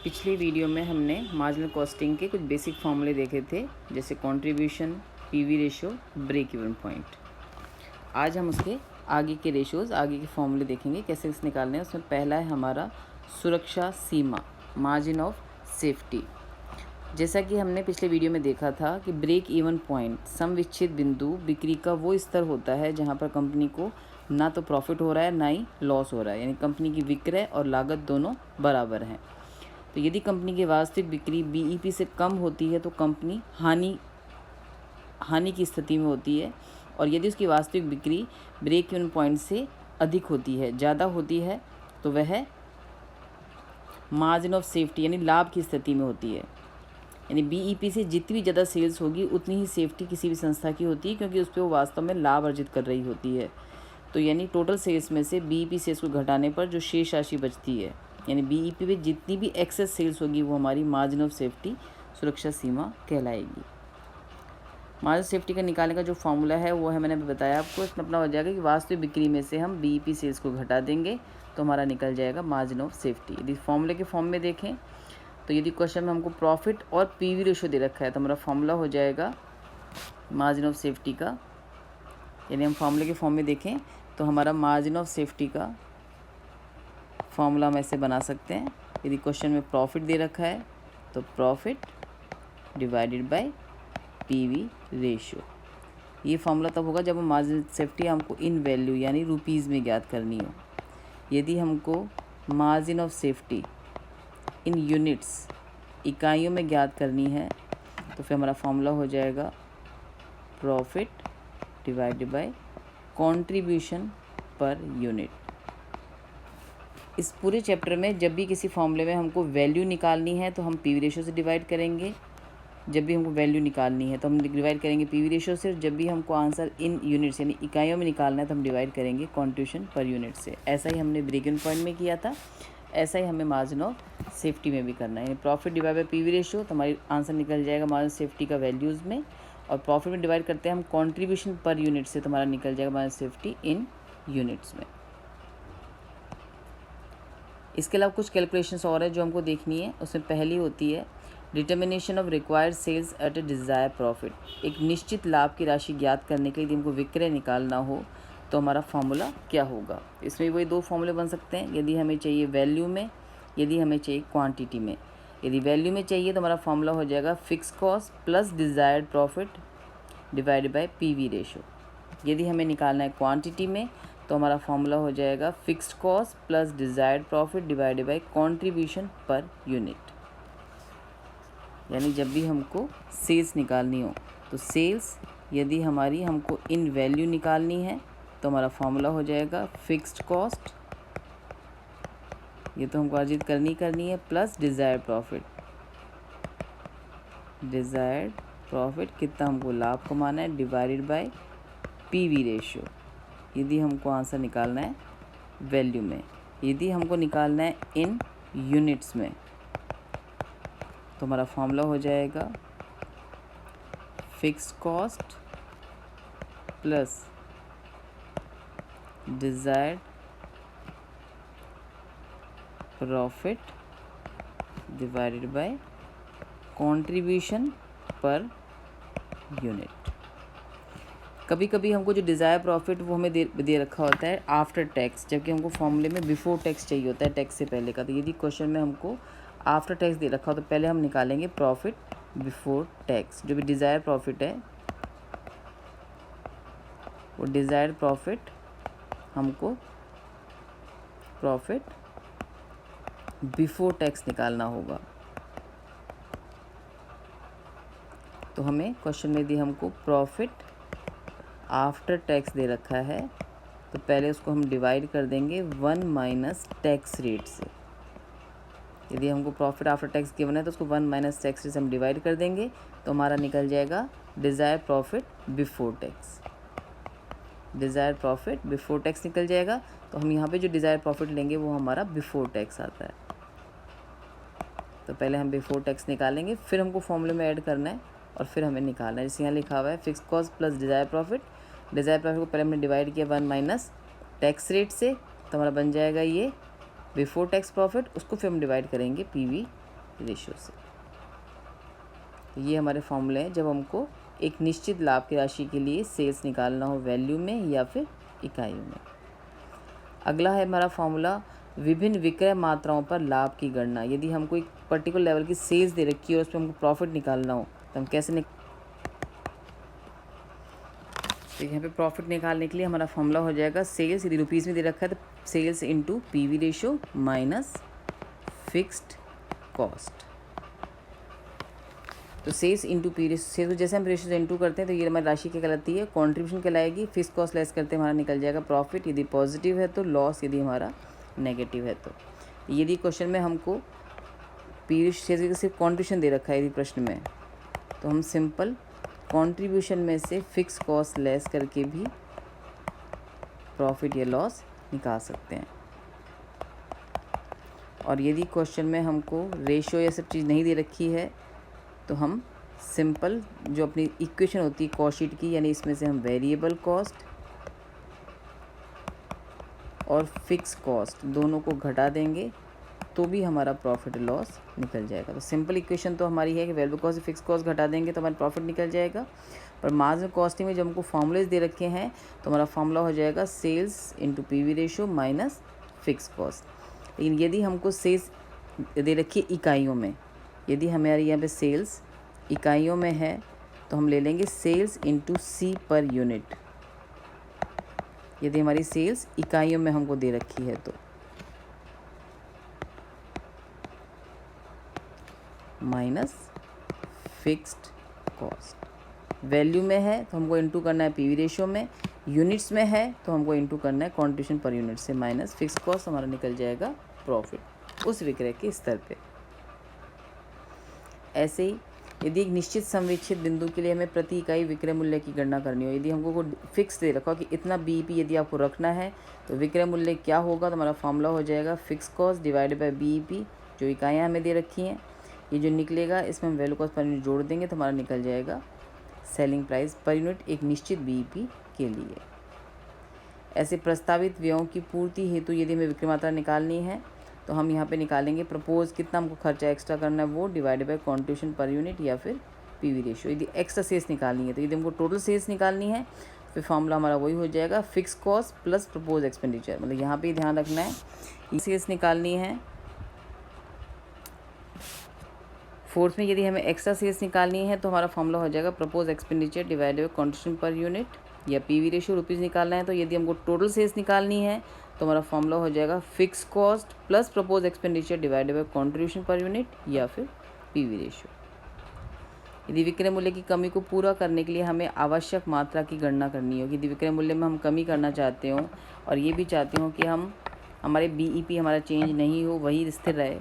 पिछली वीडियो में हमने मार्जिनल कॉस्टिंग के कुछ बेसिक फॉर्मूले देखे थे, जैसे contribution, PV ratio, break even point. आज हम उसके आगे के रेशोज़, आगे के फॉर्मूले देखेंगे कैसे इसे निकालने हैं। उसमें पहला है हमारा सुरक्षा सीमा, मार्जिन ऑफ सेफ्टी। जैसा कि हमने पिछले वीडियो में देखा था कि ब्रेक इवन पॉइंट, सम विच्छेद बिंदु, बिक्री का वो स्तर होता है जहाँ पर कंपनी को ना तो प्रॉफिट हो रहा है ना ही लॉस हो रहा है, यानी कंपनी की विक्रय और लागत दोनों बराबर हैं। तो यदि कंपनी की वास्तविक बिक्री बीईपी से कम होती है तो कंपनी हानि की स्थिति में होती है, और यदि उसकी वास्तविक बिक्री ब्रेक इवन पॉइंट से अधिक होती है, ज़्यादा होती है, तो वह मार्जिन ऑफ सेफ्टी यानी लाभ की स्थिति में होती है। यानी बीईपी से जितनी ज़्यादा सेल्स होगी उतनी ही सेफ्टी किसी भी संस्था की होती है, क्योंकि उस पर वो वास्तव में लाभ अर्जित कर रही होती है। तो यानी टोटल सेल्स में से बीईपी सेल्स को घटाने पर जो शेष राशि बचती है, यानी बीईपी में जितनी भी एक्सेस सेल्स होगी वो हमारी मार्जिन ऑफ सेफ्टी, सुरक्षा सीमा कहलाएगी। मार्जिन सेफ्टी का निकालने का जो फॉर्मूला है वो है, मैंने अभी बताया आपको, इसमें अपना हो जाएगा कि वास्तविक बिक्री में से हम बीईपी सेल्स को घटा देंगे तो हमारा निकल जाएगा मार्जिन ऑफ सेफ्टी। यदि फॉर्मूले के फॉर्म में देखें तो यदि क्वेश्चन में हमको प्रॉफिट और पीवी रेशो दे रखा है तो हमारा फॉर्मूला हो जाएगा मार्जिन ऑफ सेफ्टी का। यानी हम फॉर्मूले के फॉर्म में देखें तो हमारा मार्जिन ऑफ सेफ्टी का फॉर्मूला हम ऐसे बना सकते हैं। यदि क्वेश्चन में प्रॉफिट दे रखा है तो profit divided bye PV ratio. ये फॉर्मूला तब होगा जब हम मार्जिन सेफ्टी हमको इन वैल्यू यानी रुपीज़ में ज्ञात करनी हो। यदि हमको margin of safety in units, इकाइयों में ज्ञात करनी है तो फिर हमारा फॉर्मूला हो जाएगा profit divided by contribution per unit. इस पूरे चैप्टर में जब भी किसी फॉर्मूले में हमको वैल्यू निकालनी है तो हम पीवी रेशो से डिवाइड करेंगे। जब भी हमको वैल्यू निकालनी है तो हम डिवाइड करेंगे पीवी रेशो से। जब भी हमको आंसर इन यूनिट्स यानी इकाइयों में निकालना है तो हम डिवाइड करेंगे कंट्रीब्यूशन पर यूनिट से। ऐसा ही हमने ब्रेक इवन पॉइंट में किया था, ऐसा ही हमें मार्जिन ऑफ सेफ्टी में भी करना है। यानी profit divide by PV ratio तो हमारी आंसर निकल जाएगा मार्जिन सेफ्टी का वैल्यूज़ में, और प्रॉफिट में डिवाइड करते हैं हम कंट्रीब्यूशन पर यूनिट से तो हमारा निकल जाएगा मार्जिन सेफ्टी इन यूनिट्स में। इसके अलावा कुछ कैलकुलेशंस और है जो हमको देखनी है। उसमें पहली होती है determination of required sales at a desire profit. एक निश्चित लाभ की राशि ज्ञात करने के लिए यदि हमको विक्रय निकालना हो तो हमारा फॉर्मूला क्या होगा। इसमें वही दो फॉर्मूले बन सकते हैं, यदि हमें चाहिए वैल्यू में, यदि हमें चाहिए क्वांटिटी में। यदि वैल्यू में चाहिए तो हमारा फॉर्मूला हो जाएगा fix cost plus desired profit divided bye PV ratio. यदि हमें निकालना है क्वांटिटी में तो हमारा फॉर्मूला हो जाएगा fixed cost plus desired profit divided by contribution per unit. यानी जब भी हमको सेल्स निकालनी हो तो सेल्स यदि हमारी हमको इन वैल्यू निकालनी है तो हमारा फॉर्मूला हो जाएगा फिक्स्ड कॉस्ट, ये तो हमको अर्जित करनी है, प्लस डिज़ायर्ड प्रॉफिट कितना हमको लाभ कमाना है डिवाइडेड बाय पीवी रेशो। यदि हमको आंसर निकालना है वैल्यू में, यदि हमको निकालना है इन यूनिट्स में तो हमारा फॉर्मूला हो जाएगा fixed cost plus desired profit divided by contribution per unit. कभी कभी हमको जो डिज़ायर प्रॉफिट वो हमें दे रखा होता है आफ्टर टैक्स, जबकि हमको फॉर्मूले में बिफोर टैक्स चाहिए होता है, टैक्स से पहले का। तो यदि क्वेश्चन में हमको आफ्टर टैक्स दे रखा हो तो पहले हम निकालेंगे प्रॉफिट बिफोर टैक्स। जो भी डिज़ायर प्रॉफिट है वो डिज़ायर प्रॉफिट हमको प्रॉफिट बिफोर टैक्स निकालना होगा। तो हमें क्वेश्चन में यदि हमको प्रॉफिट आफ्टर टैक्स दे रखा है तो पहले उसको हम डिवाइड कर देंगे 1 माइनस टैक्स रेट से। यदि हमको प्रॉफिट आफ्टर टैक्स गिवन है तो उसको 1 माइनस टैक्स रेट से हम डिवाइड कर देंगे तो हमारा निकल जाएगा desire profit before tax. Desire profit before tax निकल जाएगा, तो हम यहाँ पे जो डिज़ायर प्रॉफिट लेंगे वो हमारा बिफोर टैक्स आता है। तो पहले हम बिफोर टैक्स निकालेंगे, फिर हमको फॉर्मूले में ऐड करना है और फिर हमें निकालना है। जैसे यहाँ लिखा हुआ है fix cost plus desire profit. Desire profit को पहले हमने डिवाइड किया 1 माइनस टैक्स रेट से, तो हमारा बन जाएगा ये बिफोर टैक्स प्रॉफिट। उसको फिर हम डिवाइड करेंगे पीवी रेशियो से। ये हमारे फॉर्मूले हैं जब हमको एक निश्चित लाभ की राशि के लिए सेल्स निकालना हो वैल्यू में या फिर इकाइयों में। अगला है हमारा फॉर्मूला विभिन्न विक्रय मात्राओं पर लाभ की गणना। यदि हमको एक पर्टिकुलर लेवल की सेल्स दे रखी है और उस पर हमको प्रॉफिट निकालना हो तो हम कैसे तो यहाँ पे प्रॉफिट निकालने के लिए हमारा फॉर्मूला हो जाएगा सेल्स, यदि रुपीज़ में दे रखा है तो sales into PV ratio minus fixed cost. तो सेल्स इंटू पी रेशो, तो जैसे हम रेशो से इंटू करते हैं तो ये हमारी राशि क्या कहलाती है, कंट्रीब्यूशन कहलाएगी। फिक्स कॉस्ट लेस करते हैं हमारा निकल जाएगा प्रॉफिट, यदि पॉजिटिव है तो लॉस, यदि हमारा नेगेटिव है तो। यदि क्वेश्चन में हमको पी रेशो से सिर्फ कॉन्ट्रीब्यूशन दे रखा है यदि प्रश्न में, तो हम सिंपल कंट्रीब्यूशन में से फिक्स कॉस्ट लेस करके भी प्रॉफिट या लॉस निकाल सकते हैं। और यदि क्वेश्चन में हमको रेशो या सब चीज़ नहीं दे रखी है तो हम सिंपल जो अपनी इक्वेशन होती है कॉस्ट शीट की, यानी इसमें से हम वेरिएबल कॉस्ट और फिक्स कॉस्ट दोनों को घटा देंगे तो भी हमारा प्रॉफिट लॉस निकल जाएगा। तो सिंपल इक्वेशन तो हमारी है कि वेरिएबल कॉस्ट से फिक्स कॉस्ट घटा देंगे तो हमारा प्रॉफिट निकल जाएगा। पर मार्जिनल कॉस्टिंग में जब हमको फॉर्मूलेज दे रखे हैं तो हमारा फॉर्मूला हो जाएगा sales into PV ratio minus fix cost. लेकिन यदि हमको सेल्स दे रखी है इकाइयों में, यदि हमारी यहाँ पे सेल्स इकाइयों में है तो हम ले लेंगे सेल्स इंटू सी पर यूनिट। यदि हमारी सेल्स इकाइयों में हमको दे रखी है तो माइनस फिक्स्ड कॉस्ट। वैल्यू में है तो हमको इंटू करना है पीवी रेशो में, यूनिट्स में है तो हमको इंटू करना है कंट्रीब्यूशन पर यूनिट से, माइनस फिक्स कॉस्ट हमारा निकल जाएगा प्रॉफिट उस विक्रय के स्तर पे। ऐसे ही यदि एक निश्चित संवेक्षित बिंदु के लिए हमें प्रति इकाई विक्रय मूल्य की गणना करनी हो, यदि हमको कोई फिक्स दे रखा हो कि इतना बीईपी यदि आपको रखना है तो विक्रय मूल्य क्या होगा, तो हमारा फॉर्मूला हो जाएगा fix cost divided by BEP, जो इकाइयाँ हमें दे रखी हैं। ये जो निकलेगा इसमें हम वैल्यू कॉस्ट पर यूनिट जोड़ देंगे तो हमारा निकल जाएगा सेलिंग प्राइस पर यूनिट एक निश्चित बीईपी के लिए। ऐसे प्रस्तावित व्ययों की पूर्ति हेतु यदि हमें विक्रय मात्रा निकालनी है तो हम यहाँ पे निकालेंगे प्रपोज कितना हमको खर्चा एक्स्ट्रा करना है वो divided by contribution per unit या फिर पीवी रेशो। यदि एक्स्ट्रा सेल्स निकालनी है तो यदि हमको टोटल सेल्स निकालनी है फिर फॉर्मूला हमारा वही हो जाएगा fix cost plus propose expenditure. मतलब यहाँ पे ध्यान रखना है सेल्स निकालनी है। फोर्थ में यदि हमें एक्स्ट्रा सेल्स निकालनी है तो हमारा फॉर्मूला हो जाएगा propose expenditure divided by contribution per unit या पीवी रेशो। रुपीज़ निकालना है तो यदि हमको टोटल सेल्स निकालनी है तो हमारा फॉर्मूला हो जाएगा fix cost plus propose expenditure divided by contribution per unit या फिर पीवी रेशो। यदि विक्रय मूल्य की कमी को पूरा करने के लिए हमें आवश्यक मात्रा की गणना करनी हो, यदि विक्रय मूल्य में हम कमी करना चाहते हो और ये भी चाहते हो कि हम हमारे बीईपी हमारा चेंज नहीं हो, वही स्थिर रहे,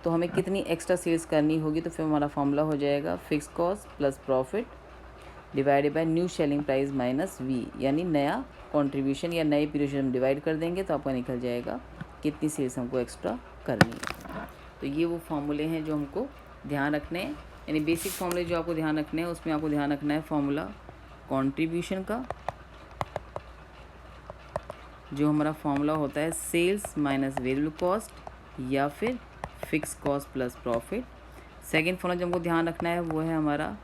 तो हमें कितनी एक्स्ट्रा सेल्स करनी होगी, तो फिर हमारा फॉर्मूला हो जाएगा fix cost plus profit divided by new selling price minus V, यानी नया कंट्रीब्यूशन या नए पीरियड हम डिवाइड कर देंगे तो आपका निकल जाएगा कितनी सेल्स हमको एक्स्ट्रा करनी है। तो ये वो फॉर्मूले हैं जो हमको ध्यान रखने हैं, यानी बेसिक फॉर्मूले जो आपको ध्यान रखने हैं उसमें आपको ध्यान रखना है फॉर्मूला कंट्रीब्यूशन का, जो हमारा फॉर्मूला होता है सेल्स माइनस वेरिएबल कॉस्ट या फिर fix cost plus profit. Second formula जो हमको ध्यान रखना है वो है हमारा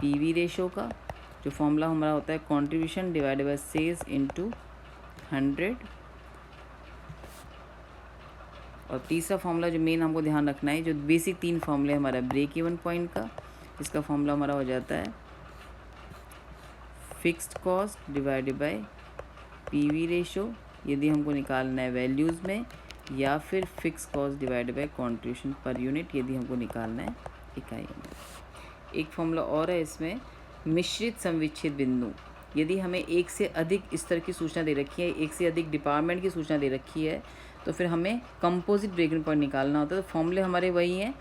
पीवी रेशो का, जो फॉर्मूला हमारा होता है contribution divided by sales into 100। और तीसरा फॉर्मूला जो मेन हमको ध्यान रखना है, जो बेसिक तीन फॉर्मूले हमारा ब्रेक इवन पॉइंट का, इसका फॉर्मूला हमारा हो जाता है fixed cost divided by PV ratio यदि हमको निकालना है वैल्यूज़ में, या फिर fix cost divided by contribution per unit यदि हमको निकालना है इकाइयों में। एक फॉर्मूला और है इसमें, मिश्रित संविच्छेद बिंदु। यदि हमें एक से अधिक स्तर की सूचना दे रखी है, एक से अधिक डिपार्टमेंट की सूचना दे रखी है, तो फिर हमें कंपोजिट ब्रेक इवन पॉइंट निकालना होता है। तो फॉर्मूले हमारे वही हैं,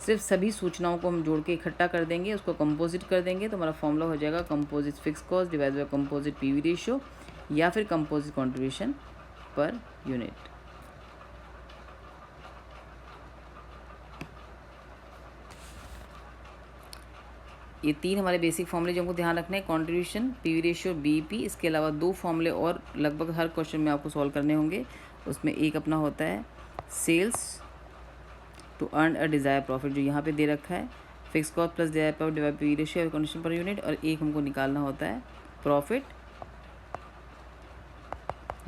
सिर्फ सभी सूचनाओं को हम जोड़ के इकट्ठा कर देंगे, उसको कंपोजिट कर देंगे तो हमारा फॉर्मूला हो जाएगा composite fix cost divided by composite PV ratio या फिर कंपोजिट कंट्रीब्यूशन पर यूनिट। ये तीन हमारे बेसिक फॉर्मूले जो हमको ध्यान रखने हैं, कंट्रीब्यूशन, पीवी रेशियो, बीईपी। इसके अलावा दो फॉर्मूले और लगभग हर क्वेश्चन में आपको सॉल्व करने होंगे। उसमें एक अपना होता है sales to earn a desire profit, जो यहाँ पे दे रखा है fix cost plus desire profit divide P ratio condition per unit, और एक हमको निकालना होता है प्रॉफिट,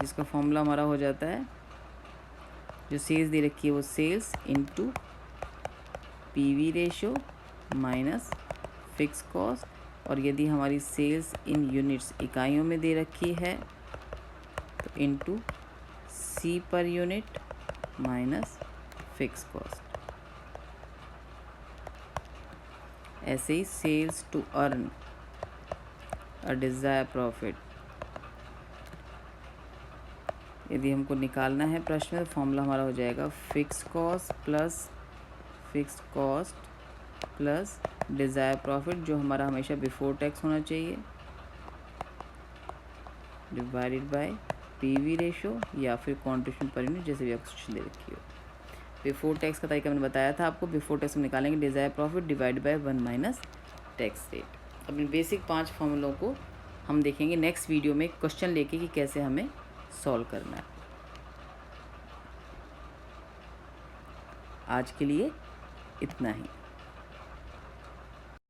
जिसका फॉर्मूला हमारा हो जाता है, जो सेल्स दे रखी है वो sales into PV ratio minus fix cost, और यदि हमारी सेल्स इन यूनिट्स इकाइयों में दे रखी है तो इनटू सी per unit minus fix cost. ऐसे ही sales to earn a desire profit, यदि हमको निकालना है प्रश्न में तो फॉर्मूला हमारा हो जाएगा fix cost plus desire profit, जो हमारा हमेशा बिफोर टैक्स होना चाहिए, डिवाइडेड बाय पीवी रेशो या फिर कंट्रीब्यूशन पर यूनिट, जैसे भी आप क्वेश्चन दे रखी हो। बिफोर टैक्स का तरीका मैंने बताया था आपको, बिफोर टैक्स में निकालेंगे desire profit divide by 1 minus tax rate. अपने बेसिक 5 फॉर्मूलों को हम देखेंगे नेक्स्ट वीडियो में क्वेश्चन लेके कि कैसे हमें सॉल्व करना है। आज के लिए इतना ही।